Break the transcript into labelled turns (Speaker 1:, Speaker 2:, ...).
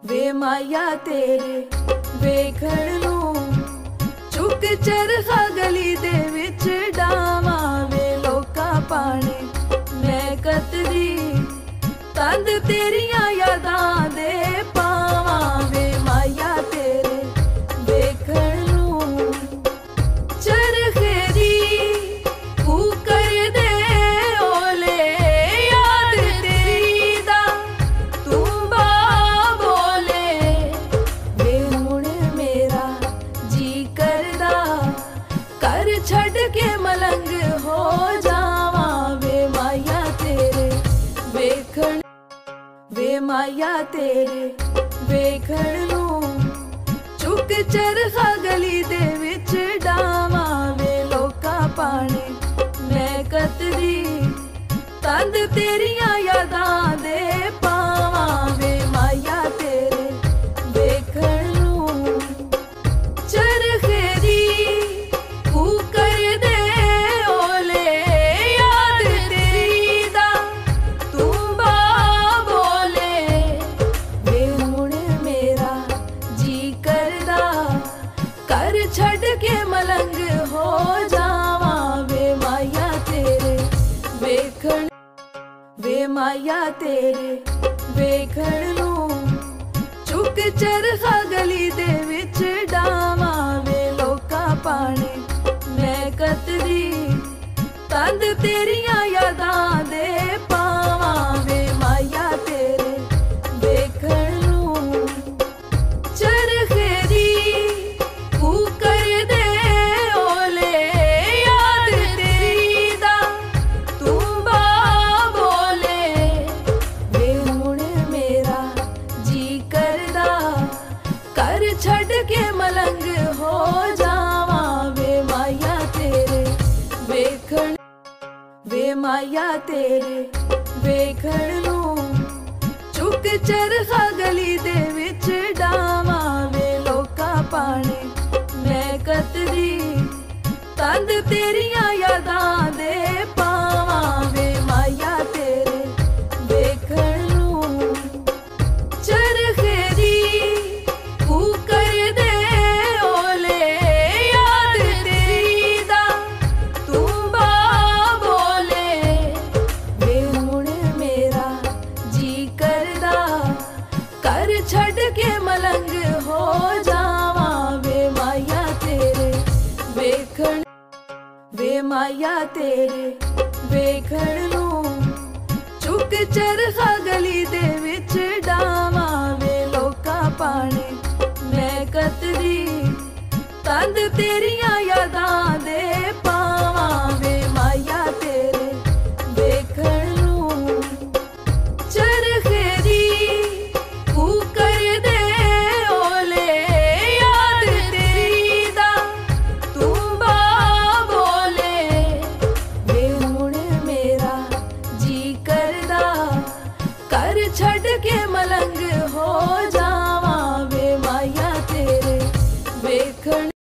Speaker 1: ਵੇ ਮਾਇਆ ਤੇਰੇ ਵੇਖਣ ਨੂੰ ਚੁੱਕ ਚਰਖਾ ਗਲੀ ਦੇ ਵਿੱਚ ਡਾਵਾਂ ਵੇ ਲੋਕਾਂ ਪਾਣੇ ਮੈਂ ਕਤਰੀ ਤੰਦ ਤੇਰੀਆਂ ਯਾਦਾਂ ਦੇ ਪਾਵਾਂ ਵੇ ਮਾਇਆ ਤੇਰੇ ਵੇਖਣ ਨੂੰ ਚਰਖੇ ਦੀ ਕੂਕਰ ਦੇ ਓਲੇ ਯਾਦ ਤੇਰੀ ਦਾ ਤੂੰ ਬਾ ਬੋਲੇ ਵੇ ਹੁਣ ਮੇਰਾ ਜੀ ਕਰਦਾ ਕਰ ਛੱਡ ਕੇ ਮਲੰਗ ਹੋ ਜਾਵਾਂ ਵੇ ਮਾਇਆ ਤੇਰੇ ਵੇਖਣ ਵੇ ਮਾਇਆ ਤੇਰੇ ਵੇਖਣ ਨੂੰ ਚੁੱਕ ਚਰਖਾ ਗਲੀ ਦੇ ਵਿੱਚ ਡਾਵਾਂ ਵੇ ਲੋਕਾਂ ਪਾਣੇ ਮੈਂ ਕਤਰੀ ਤੰਦ ਤੇਰੀਆਂ ਯਾਦਾਂ ਦੇ ਪਾਵਾਂ ਵੇ ਮਾਇਆ ਤੇਰੇ ਵੇਖਣ ਨੂੰ ਚਰਖੇ ਦੀ ਕੂਕਰ ਦੇ ਓਲੇ ਯਾਦ ਤੇਰੀ ਦਾ ਤੂੰ ਬਾ ਬੋਲੇ ਵੇ ਹੁਣ ਮੇਰਾ ਜੀ ਕਰਦਾ ਕਰ ਛੱਡ ਕੇ ਮਲੰਗ ਹੋ ਜਾਵਾਂ ਵੇ ਮਾਇਆ ਤੇਰੇ ਵੇਖਣ ਵੇ ਮਾਇਆ ਤੇਰੇ ਵੇਖਣ ਨੂੰ ਚੁੱਕ ਚਰਖਾ ਗਲੀ ਦੇ ਵਿੱਚ ਡਾਵਾਂ ਵੇ ਲੋਕਾਂ ਪਾਣੇ ਮੈਂ ਕਤਰੀ ਤੰਦ ਤੇਰੀਆਂ ਯਾਦਾਂ ਦੇ ਪਾਵਾਂ ਵੇ ਮਾਇਆ ਤੇਰੇ ਵੇਖਣ ਨੂੰ ਚਰਖੇ ਦੀ ਕੂਕਰ ਦੇ ਓਲੇ ਯਾਦ ਤੇਰੀ ਦਾ ਤੂੰ ਬਾ ਬੋਲੇ ਵੇ ਹੁਣ ਮੇਰਾ ਜੀ ਕਰਦਾ ਕਰ ਛੱਡ ਕੇ ਮਲੰਗ ਹੋ ਜਾਵਾਂ ਵੇ ਮਾਇਆ ਤੇਰੇ ਵੇਖਣ ਵੇ ਮਾਇਆ ਤੇਰੇ ਵੇਖਣ ਨੂੰ ਚੁੱਕ ਚਰਖਾ ਗਲੀ ਦੇ ਵਿੱਚ ਡਾਵਾਂ ਵੇ ਲੋਕਾਂ ਪਾਣੇ ਮੈਂ ਕਤਰੀ ਤੰਦ ਤੇਰੀਆਂ ਯਾਦਾਂ ਦੇ ਪਾਵਾਂ ਵੇ ਮਾਇਆ ਤੇਰੇ ਵੇਖਣ ਨੂੰ ਚਰਖੇ ਦੀ ਕੂਕਰ ਦੇ ਓਲੇ ਯਾਦ ਤੇਰੀ ਦਾ ਤੂੰ ਬਾ ਬੋਲੇ ਵੇ ਹੁਣ ਮੇਰਾ ਜੀ ਕਰਦਾ ਕਰ ਛੱਡ ਕੇ ਮਲੰਗ ਹੋ ਜਾਵਾਂ ਵੇ ਮਾਇਆ ਤੇਰੇ ਵੇਖਣ ਵੇ ਮਾਇਆ ਤੇਰੇ ਵੇਖਣ ਨੂੰ ਚੁੱਕ ਚਰਖਾ ਗਲੀ ਦੇ ਵਿੱਚ ਡਾਵਾਂ ਵੇ ਲੋਕਾਂ ਪਾਣੇ ਮੈਂ ਕਤਰੀ ਤੰਦ ਤੇਰੀਆਂ ਯਾਦਾਂ ਦੇ